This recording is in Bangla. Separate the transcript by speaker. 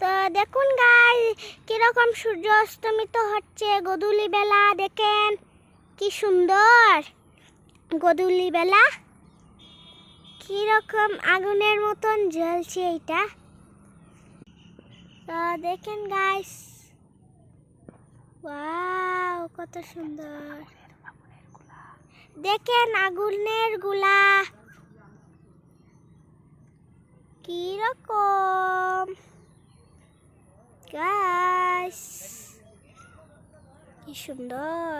Speaker 1: তো দেখুন গাই কিরকম সূর্য অস্তমিত হচ্ছে গোধূলি বেলা। দেখেন কি সুন্দর গোধূলি বেলা, কিরকম আগুনের মতন জ্বলছে এটা। তো দেখেন গাইস, ওয়াও কত সুন্দর। দেখেন আগুনের গুলা কিরকম গাইস, কি সুন্দর।